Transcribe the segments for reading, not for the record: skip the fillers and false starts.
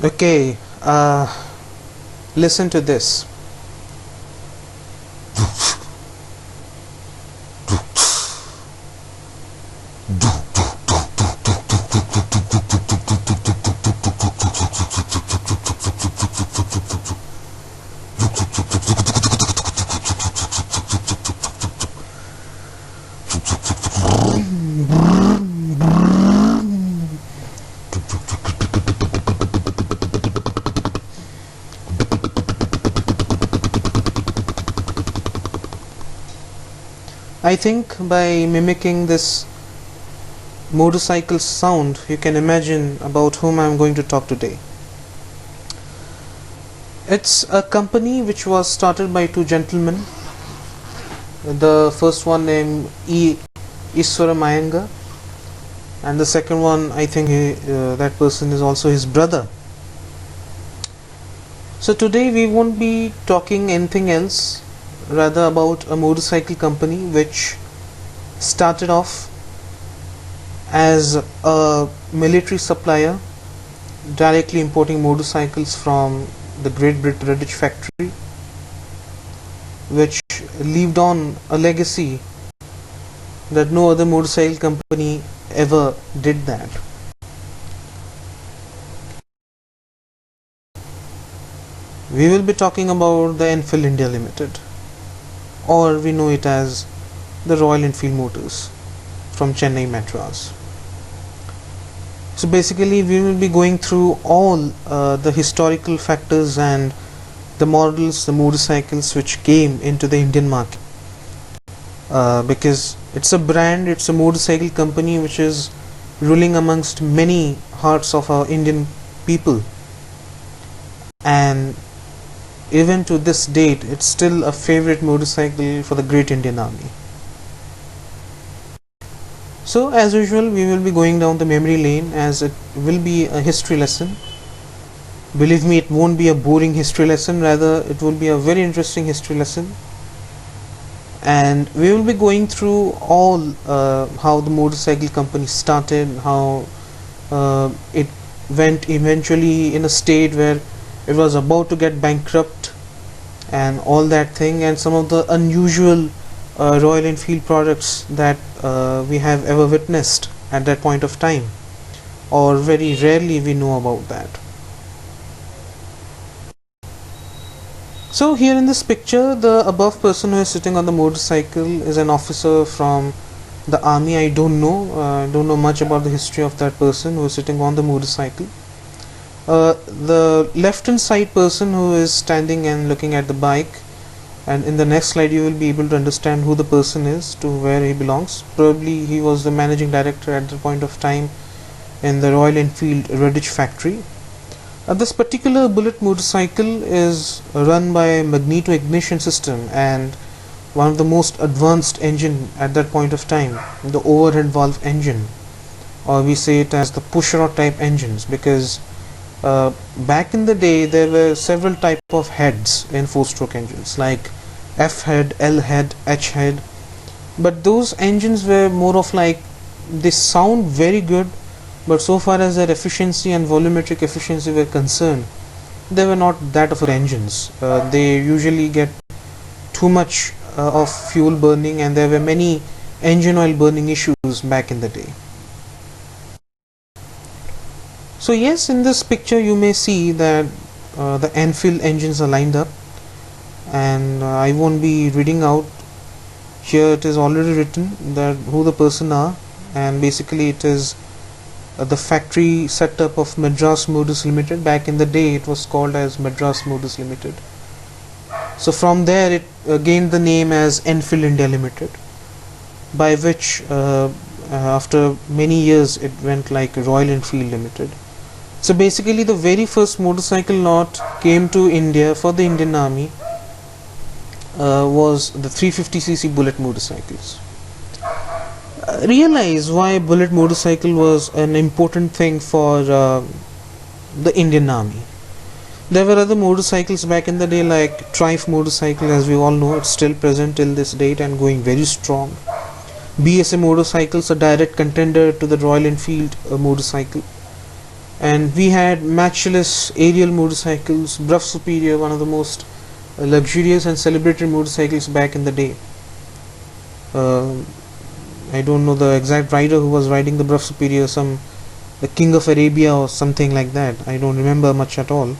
Okay, listen to this. I think by mimicking this motorcycle sound, you can imagine about whom I am going to talk today. It's a company which was started by two gentlemen. The first one named Iswara Mayanga, and the second one, I think that person is also his brother. So today we won't be talking anything else, rather about a motorcycle company which started off as a military supplier, directly importing motorcycles from the Great British factory, which lived on a legacy that no other motorcycle company ever did that. We will be talking about the Enfield India Limited, or we know it as the Royal Enfield Motors from Chennai, Madras. So basically we will be going through all the historical factors and the models, the motorcycles which came into the Indian market, because it's a brand, it's a motorcycle company which is ruling amongst many hearts of our Indian people, and even to this date it's still a favorite motorcycle for the great Indian Army. So as usual we will be going down the memory lane, as it will be a history lesson. Believe me, it won't be a boring history lesson, rather it will be a very interesting history lesson. And we will be going through all how the motorcycle company started, how it went eventually in a state where it was about to get bankrupt and all that thing, and some of the unusual Royal Enfield products that we have ever witnessed at that point of time, or very rarely we know about that. So here in this picture, the above person who is sitting on the motorcycle is an officer from the army. I don't know much about the history of that person who is sitting on the motorcycle. The left hand side person who is standing and looking at the bike, and in the next slide you will be able to understand who the person is, to where he belongs. Probably he was the managing director at the point of time in the Royal Enfield Redditch factory. This particular bullet motorcycle is run by a magneto ignition system and one of the most advanced engine at that point of time, the overhead valve engine, or we say it as the pushrod type engines, because back in the day there were several type of heads in four-stroke engines, like F head, L head, H head, but those engines were more of like, they sound very good, but so far as their efficiency and volumetric efficiency were concerned, they were not that of engines. They usually get too much of fuel burning, and there were many engine oil burning issues back in the day. So yes, in this picture you may see that the Enfield engines are lined up, and I won't be reading out here. It is already written that who the person are, and basically it is the factory setup of Madras Motors Limited. Back in the day it was called as Madras Motors Limited. So from there it gained the name as Enfield India Limited, by which after many years it went like Royal Enfield Limited. So basically the very first motorcycle lot came to India for the Indian Army was the 350cc bullet motorcycles. Realize why bullet motorcycle was an important thing for the Indian Army. There were other motorcycles back in the day, like Triumph motorcycle, as we all know, it's still present till this date and going very strong. BSA motorcycles, a direct contender to the Royal Enfield motorcycle. And we had matchless aerial motorcycles, Bruff Superior, one of the most luxurious and celebrated motorcycles back in the day. uh, I don't know the exact rider who was riding the Bruff Superior, the King of Arabia or something like that. I don't remember much at all.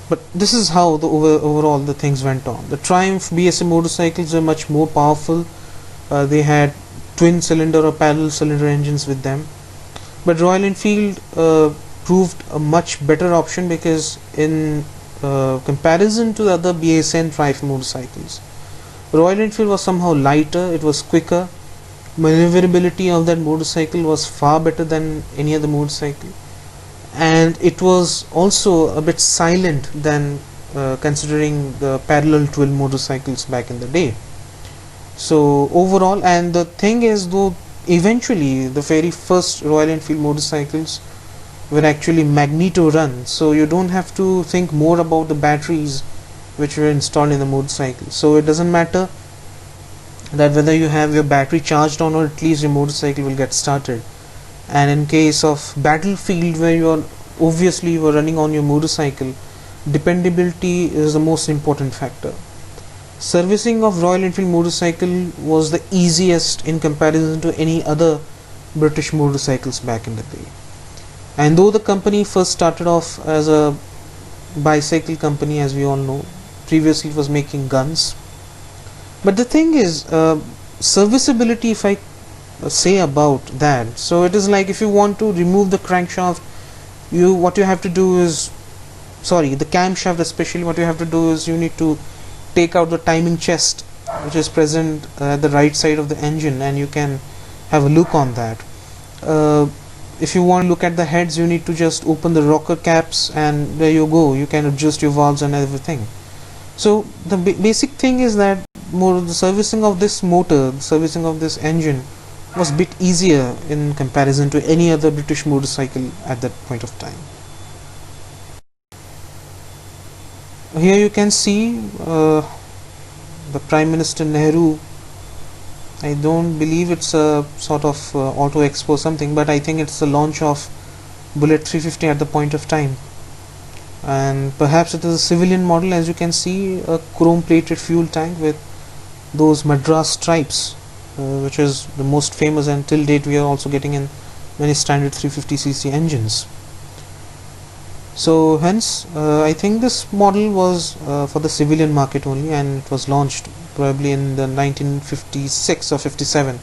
But this is how the overall the things went on. The Triumph BSA motorcycles were much more powerful. They had twin cylinder or parallel cylinder engines with them. But Royal Enfield proved a much better option, because in comparison to the other BSA and Triumph motorcycles, Royal Enfield was somehow lighter, it was quicker, maneuverability of that motorcycle was far better than any other motorcycle, and it was also a bit silent than considering the parallel twin motorcycles back in the day. So overall, and the thing is, though, eventually the very first Royal Enfield motorcycles were actually magneto run, so you don't have to think more about the batteries which were installed in the motorcycle. So it doesn't matter that whether you have your battery charged on, or at least your motorcycle will get started. And in case of battlefield, where you are running on your motorcycle, dependability is the most important factor. Servicing of Royal Enfield motorcycle was the easiest in comparison to any other British motorcycles back in the day. And though the company first started off as a bicycle company, as we all know, previously it was making guns. But the thing is, serviceability, if I say about that, so it is like if you want to remove the crankshaft, what you have to do is, the camshaft especially, what you have to do is you need to take out the timing chest which is present at the right side of the engine, and you can have a look on that. If you want to look at the heads, you need to just open the rocker caps, and there you go, you can adjust your valves and everything. So the basic thing is that the servicing of this motor, the servicing of this engine was a bit easier in comparison to any other British motorcycle at that point of time. Here you can see the Prime Minister Nehru. I don't believe it's a sort of auto expo or something, but I think it's the launch of Bullet 350 at the point of time. And perhaps it is a civilian model, as you can see, a chrome plated fuel tank with those Madras stripes, which is the most famous, and till date we are also getting in many standard 350cc engines. So hence I think this model was for the civilian market only, and it was launched probably in the 1956 or 57,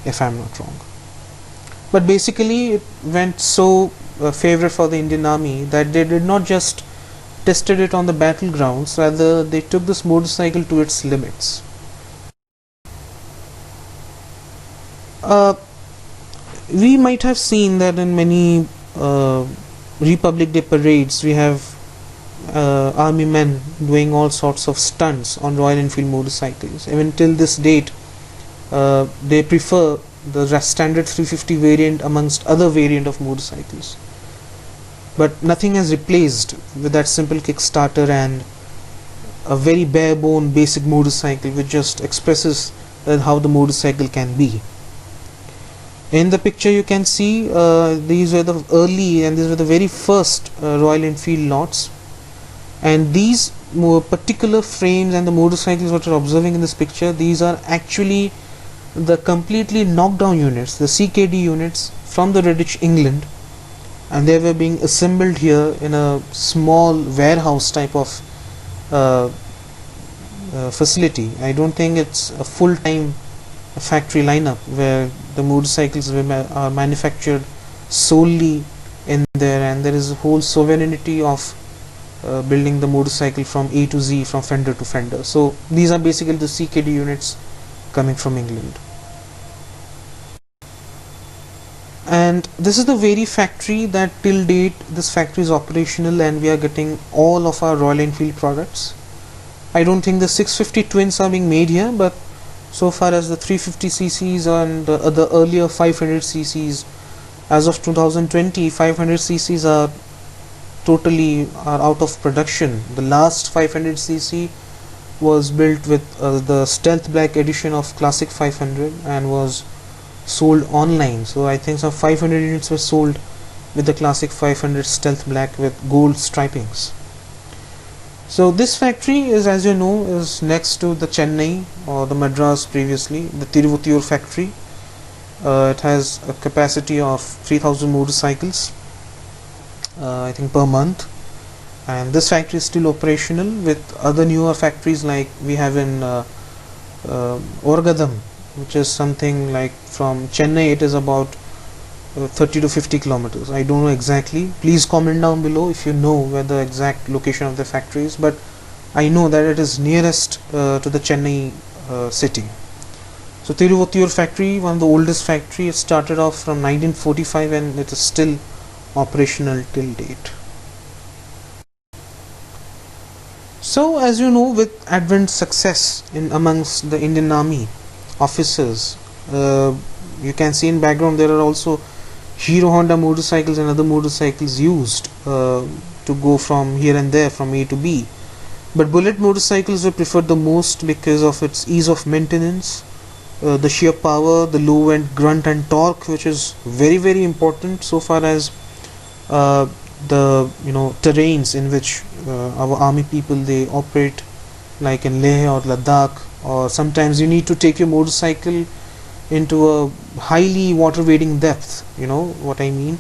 if I'm not wrong. But basically it went so favorite for the Indian Army that they did not just tested it on the battlegrounds, rather they took this motorcycle to its limits. We might have seen that in many Republic Day parades we have army men doing all sorts of stunts on Royal Enfield motorcycles. Even till this date they prefer the standard 350 variant amongst other variant of motorcycles, but nothing has replaced with that simple kickstarter and a very bare bone basic motorcycle which just expresses how the motorcycle can be. In the picture you can see these were the early, and these were the very first Royal Enfield lots, and these more particular frames and the motorcycles what you're observing in this picture, these are actually the completely knocked down units, the CKD units from the Redditch, England, and they were being assembled here in a small warehouse type of facility. I don't think it's a full-time factory lineup where the motorcycles are manufactured solely in there, and there is a whole sovereignty of building the motorcycle from A to Z, from fender to fender. So these are basically the CKD units coming from England. And this is the very factory that till date this factory is operational, and we are getting all of our Royal Enfield products. I don't think the 650 twins are being made here, but so far as the 350cc's and the earlier 500cc's, as of 2020 500cc's are totally out of production. The last 500cc was built with the stealth black edition of classic 500 and was sold online. So I think some 500 units were sold with the classic 500 stealth black with gold stripings. So this factory is, as you know, is next to the Chennai or the Madras previously, the Tiruvuttur factory. It has a capacity of 3000 motorcycles, I think, per month, and this factory is still operational with other newer factories like we have in Orgadam, which is something like from Chennai. It is about 30 to 50 kilometers. I don't know exactly. Please comment down below if you know where the exact location of the factory is, but I know that it is nearest to the Chennai city. So Tiruvuttur factory, one of the oldest factory, it started off from 1945 and it is still operational till date. So as you know, with advent success in amongst the Indian Army officers, you can see in background there are also Hero Honda motorcycles and other motorcycles used to go from here and there, from A to B. But bullet motorcycles were preferred the most because of its ease of maintenance, the sheer power, the low end grunt and torque, which is very important so far as the terrains in which our army people they operate, like in Leh or Ladakh, or sometimes you need to take your motorcycle into a highly water wading depth, you know what I mean.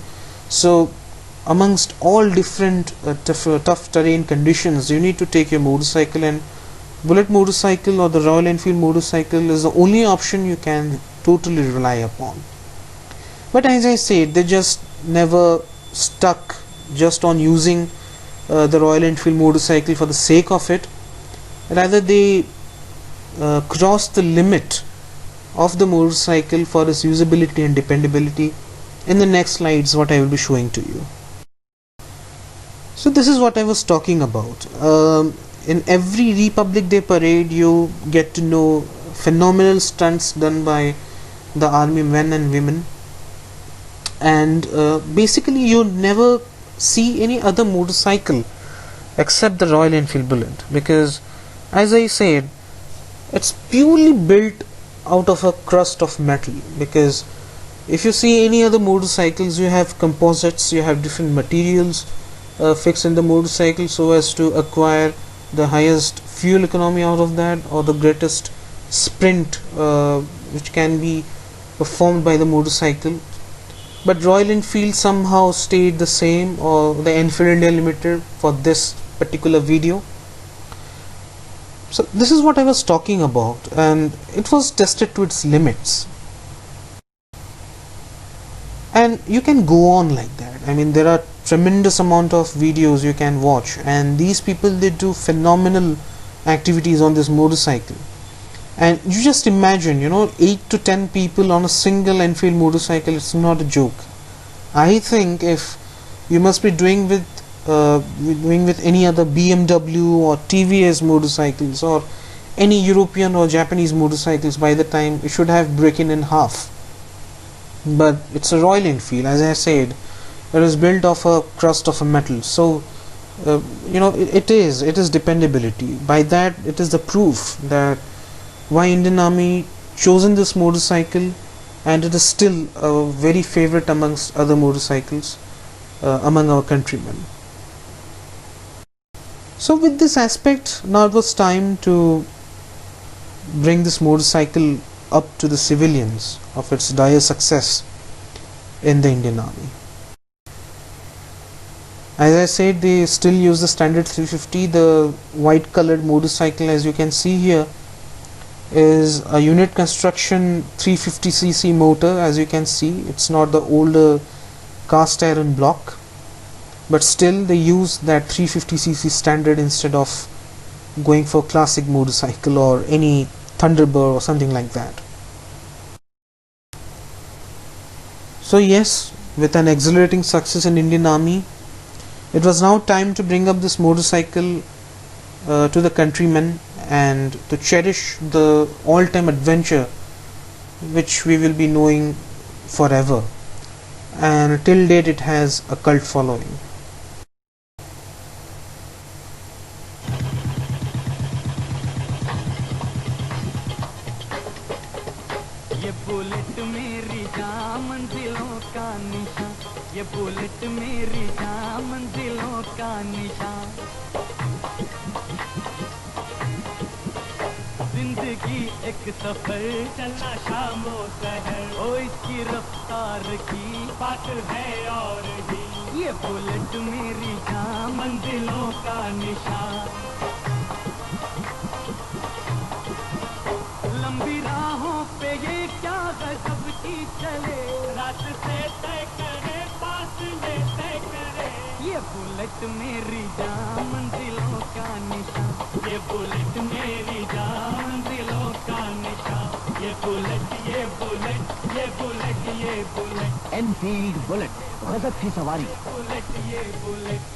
So amongst all different tough terrain conditions, you need to take your motorcycle, and bullet motorcycle or the Royal Enfield motorcycle is the only option you can totally rely upon. But as I said, they just never stuck just on using the Royal Enfield motorcycle for the sake of it. Rather, they crossed the limit of the motorcycle for its usability and dependability. In the next slides, what I will be showing to you. So this is what I was talking about. In every Republic Day parade, you get to know phenomenal stunts done by the army men and women, and basically you never see any other motorcycle except the Royal Enfield Bullet, because as I said, it's purely built out of a crust of metal. Because if you see any other motorcycles, you have composites, you have different materials fixed in the motorcycle so as to acquire the highest fuel economy out of that, or the greatest sprint which can be performed by the motorcycle. But Royal Enfield somehow stayed the same, or the Enfield India Limited, for this particular video. So this is what I was talking about, and it was tested to its limits. And you can go on like that. I mean, there are tremendous amount of videos you can watch, and these people, they do phenomenal activities on this motorcycle. And you just imagine, 8 to 10 people on a single Enfield motorcycle. It's not a joke. I think if you must be doing with any other BMW or TVS motorcycles or any European or Japanese motorcycles, by the time it should have broken in half. But it's a Royal Enfield, as I said, it is built of a crust of a metal. So it is dependability. By that, it is the proof that why Indian Army chosen this motorcycle, and it is still a very favorite amongst other motorcycles among our countrymen. So with this aspect, now it was time to bring this motorcycle up to the civilians of its dire success in the Indian Army. As I said, they still use the standard 350. The white colored motorcycle, as you can see here, is a unit construction 350cc motor. As you can see, it's not the older cast iron block, but still they use that 350cc standard instead of going for classic motorcycle or any Thunderbird or something like that. So yes, with an exhilarating success in Indian Army, it was now time to bring up this motorcycle to the countrymen and to cherish the all-time adventure which we will be knowing forever, and till date it has a cult following. ये bullet मेरी जान मंजिलों का निशान, ये bullet मेरी जान मंजिलों का निशान जिंदगी एक सफर चलना शामो शहर ओ इसकी रफ्तार की बात है और भी ये बुलेट मेरी जान मंजिलों का निशान लंबी राहों पे ये क्या गजब की चले रात से तय करे फासले तय करे ये बुलेट मेरी जान मंजिलों का निशान ये बुलेट मेरी जान मंजिलों का निशान ये बुलेट ये बुलेट ये बुलेट ये बुलेट एनफील्ड बुलेट गजब की सवारी बुलेट ये bullet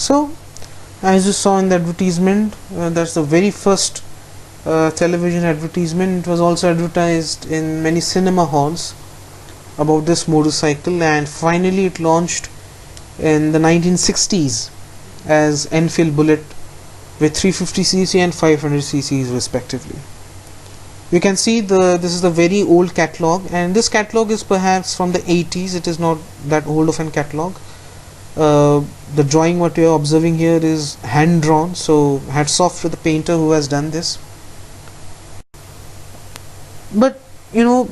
So, as you saw in the advertisement, that's the very first television advertisement. It was also advertised in many cinema halls about this motorcycle, and finally it launched in the 1960s as Enfield Bullet with 350cc and 500cc respectively. You can see this is the very old catalog, and this catalog is perhaps from the 80s. It is not that old of an catalog. The drawing what you are observing here is hand drawn, so hats off to the painter who has done this. But you know,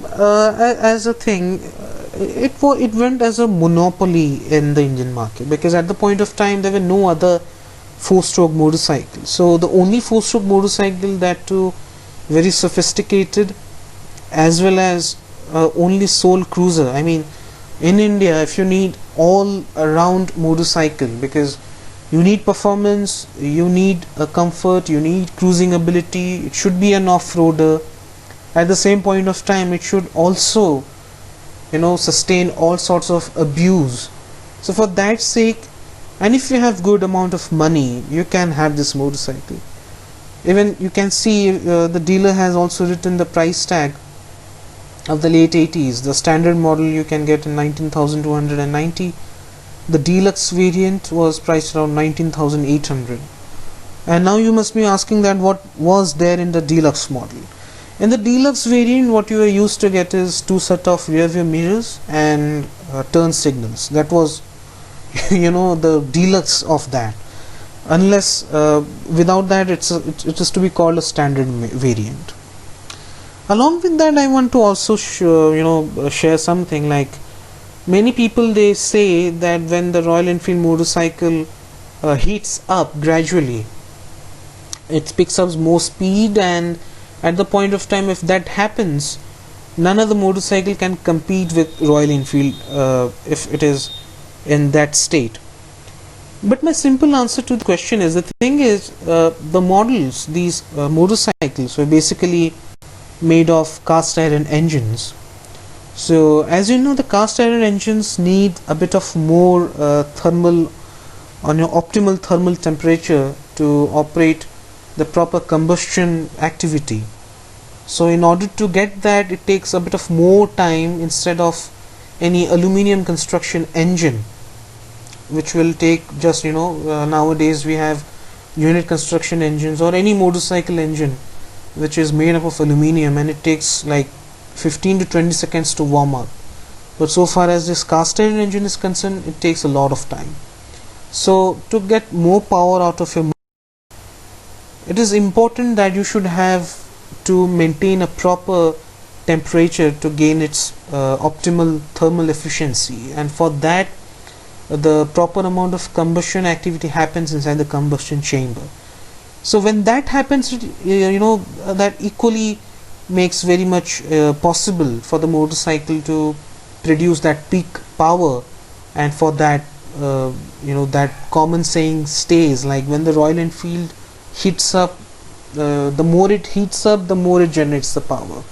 as a thing, it went as a monopoly in the Indian market, because at the point of time there were no other 4-stroke motorcycles. So the only 4-stroke motorcycle, that too very sophisticated, as well as only sole cruiser. I mean, in India, if you need all around motorcycle, because you need performance, you need a comfort, you need cruising ability, it should be an off-roader. At the same point of time, it should also, you know, sustain all sorts of abuse. So for that sake, and if you have good amount of money, you can have this motorcycle. Even you can see the dealer has also written the price tag of the late 80s. The standard model you can get in 19,290. The deluxe variant was priced around 19,800. And now you must be asking that what was there in the deluxe model. In the deluxe variant, what you are used to get is 2 set of rear view mirrors and turn signals. That was you know, the deluxe of that. Unless without that, it is to be called a standard variant. Along with that, I want to also share something. Like, many people, they say that when the Royal Enfield motorcycle heats up gradually, it picks up more speed, and at the point of time, if that happens, none other motorcycle can compete with Royal Enfield if it is in that state. But my simple answer to the question is, the thing is, the models, these motorcycles were basically made of cast iron engines. So as you know, the cast iron engines need a bit of more thermal, on your optimal thermal temperature to operate the proper combustion activity. So in order to get that, it takes a bit of more time instead of any aluminium construction engine, which will take just nowadays we have unit construction engines or any motorcycle engine which is made up of aluminium, and it takes like 15 to 20 seconds to warm up. But so far as this cast iron engine is concerned, it takes a lot of time. So to get more power out of your motor, it is important that you should have to maintain a proper temperature to gain its optimal thermal efficiency, and for that the proper amount of combustion activity happens inside the combustion chamber. So when that happens, that equally makes very much possible for the motorcycle to produce that peak power, and for that that common saying stays, like when the Royal Enfield heats up, the more it heats up, the more it generates the power.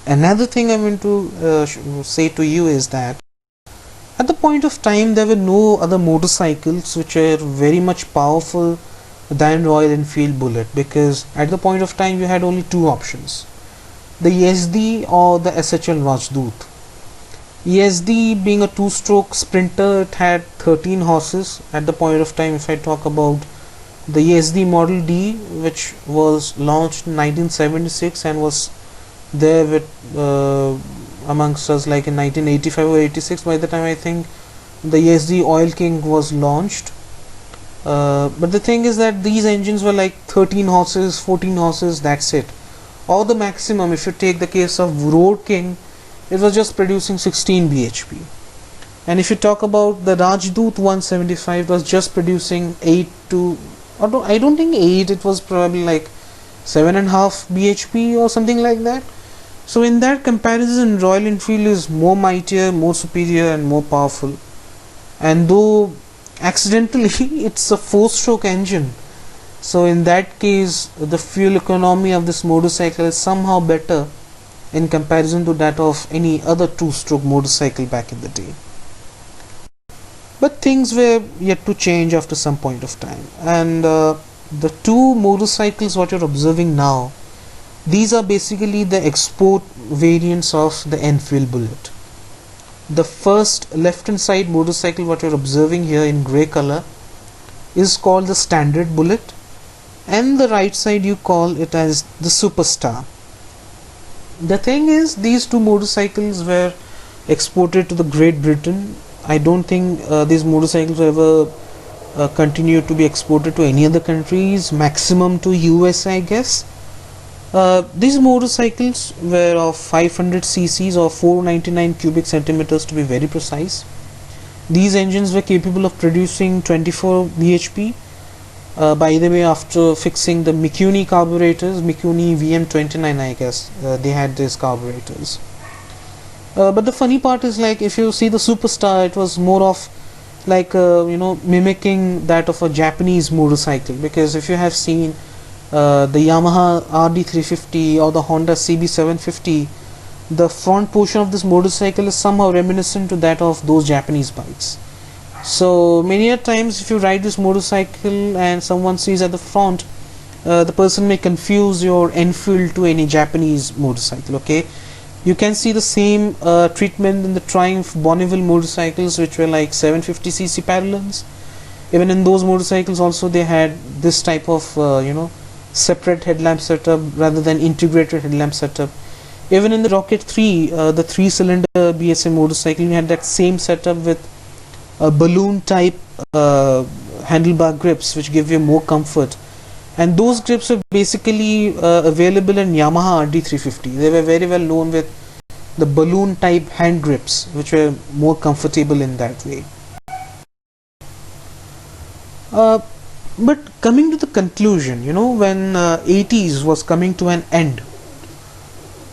Another thing I want to say to you is that at the point of time, there were no other motorcycles which are very much powerful than Royal Enfield Bullet, because at the point of time you had only two options, the ESD or the SHL Rajdoot. ESD being a 2-stroke sprinter, it had 13 horses at the point of time. If I talk about the ESD Model D, which was launched in 1976 and was there with amongst us, like in 1985 or 86, by the time I think the ESD Oil King was launched. But the thing is that these engines were like 13 horses, 14 horses, that's it. Or the maximum, if you take the case of Road King, it was just producing 16 bhp. And if you talk about the Rajdoot 175, it was just producing 8 to, I don't think 8, it was probably like 7.5 bhp or something like that. So in that comparison, Royal Enfield is more mightier, more superior and more powerful. And though accidentally it's a 4-stroke engine, so in that case the fuel economy of this motorcycle is somehow better in comparison to that of any other 2-stroke motorcycle back in the day. But things were yet to change after some point of time, and the two motorcycles what you're observing now, these are basically the export variants of the Enfield Bullet. The first left hand side motorcycle what you're observing here in grey color is called the Standard Bullet, and the right side you call it as the Superstar. The thing is, these two motorcycles were exported to the Great Britain. I don't think these motorcycles ever continued to be exported to any other countries, maximum to US, I guess. These motorcycles were of 500 cc's or 499 cubic centimeters to be very precise. These engines were capable of producing 24 bhp. By the way, after fixing the Mikuni carburetors, Mikuni VM29, I guess, they had these carburetors. But the funny part is, like, if you see the Superstar, it was more of like mimicking that of a Japanese motorcycle, because if you have seen the Yamaha RD350 or the Honda CB750, the front portion of this motorcycle is somehow reminiscent to that of those Japanese bikes. So many a times if you ride this motorcycle and someone sees at the front, the person may confuse your Enfield to any Japanese motorcycle. Okay, you can see the same treatment in the Triumph Bonneville motorcycles, which were like 750cc parallels. Even in those motorcycles also they had this type of separate headlamp setup rather than integrated headlamp setup. Even in the Rocket 3, the 3-cylinder BSA motorcycle, you had that same setup with balloon type handlebar grips, which give you more comfort. And those grips were basically available in Yamaha RD350. They were very well known with the balloon type hand grips, which were more comfortable in that way. But coming to the conclusion, when 80s was coming to an end,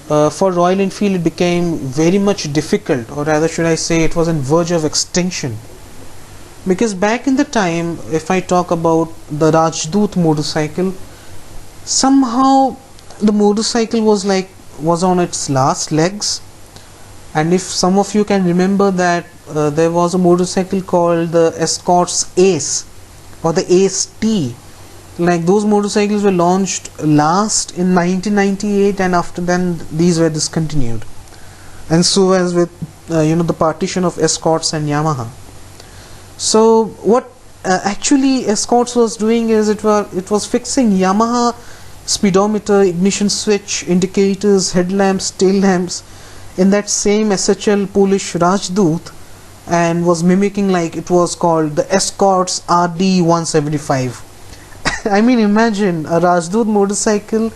for Royal Enfield it became very much difficult, or rather should I say it was on verge of extinction. Because back in the time, if I talk about the Rajdoot motorcycle, somehow the motorcycle was on its last legs. And if some of you can remember that there was a motorcycle called the Escorts Ace or the Ace T. Like, those motorcycles were launched last in 1998, and after then these were discontinued. And so as with the partition of Escorts and Yamaha. So what actually Escorts was doing is it was fixing Yamaha speedometer, ignition switch, indicators, headlamps, tail lamps in that same SHL Polish Rajdoot, and was mimicking, like, it was called the Escorts RD175. I mean, imagine a Rajdoot motorcycle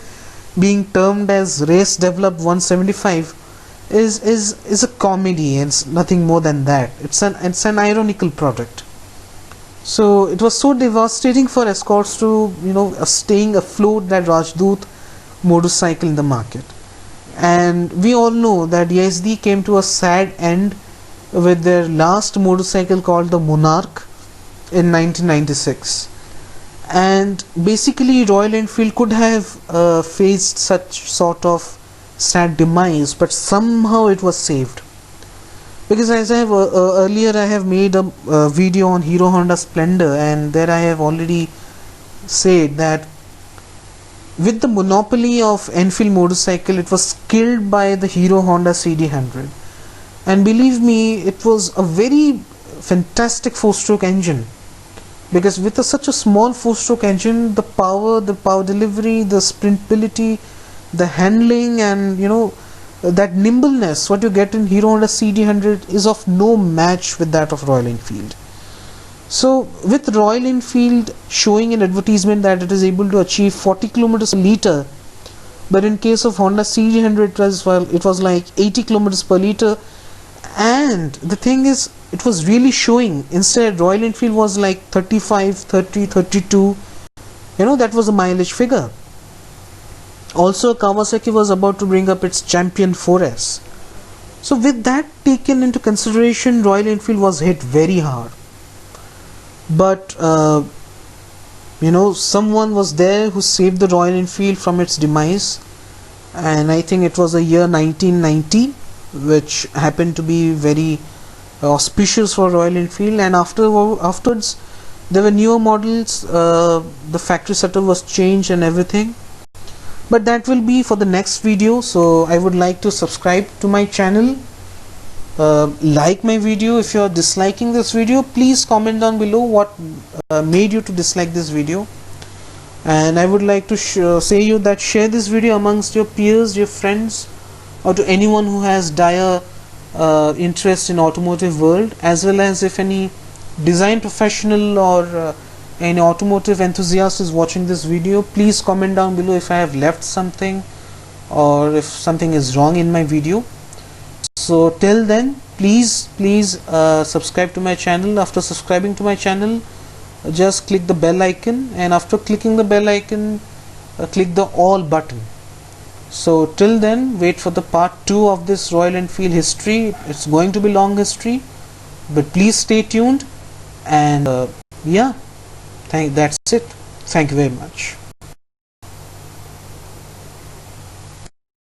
being termed as race developed 175 is a comedy. It's nothing more than that. It's an ironical product. So it was so devastating for Escorts to staying afloat that Rajdoot motorcycle in the market. And we all know that YSD came to a sad end with their last motorcycle called the Monarch in 1996. And basically Royal Enfield could have faced such sort of sad demise, but somehow it was saved. Because as I have earlier I have made a video on Hero Honda Splendor, and there I have already said that with the monopoly of Enfield motorcycle, it was killed by the Hero Honda CD100. And believe me, it was a very fantastic 4-stroke engine, because with such a small 4-stroke engine, the power delivery, the sprintability, the handling, and that nimbleness what you get in Hero Honda CD100 is of no match with that of Royal Enfield. So with Royal Enfield showing an advertisement that it is able to achieve 40 kilometers per liter, but in case of Honda CD100 it was like 80 kilometers per liter, and the thing is it was really showing, instead Royal Enfield was like 35, 30, 32, that was a mileage figure. Also Kawasaki was about to bring up its Champion 4S. So with that taken into consideration, Royal Enfield was hit very hard. But someone was there who saved the Royal Enfield from its demise, and I think it was the year 1990, which happened to be very auspicious for Royal Enfield. And afterwards there were newer models, the factory setup was changed and everything, but that will be for the next video. So I would like to subscribe to my channel, like my video. If you are disliking this video, please comment down below what made you to dislike this video. And I would like to say you that share this video amongst your peers, your friends, or to anyone who has dire interest in automotive world, as well as if any design professional or any automotive enthusiast is watching this video, please comment down below if I have left something or if something is wrong in my video. So till then, please subscribe to my channel. After subscribing to my channel, just click the bell icon, and after clicking the bell icon, click the all button. So till then, wait for the part 2 of this Royal Enfield history. It's going to be long history, but please stay tuned. And yeah, that's it. Thank you very much.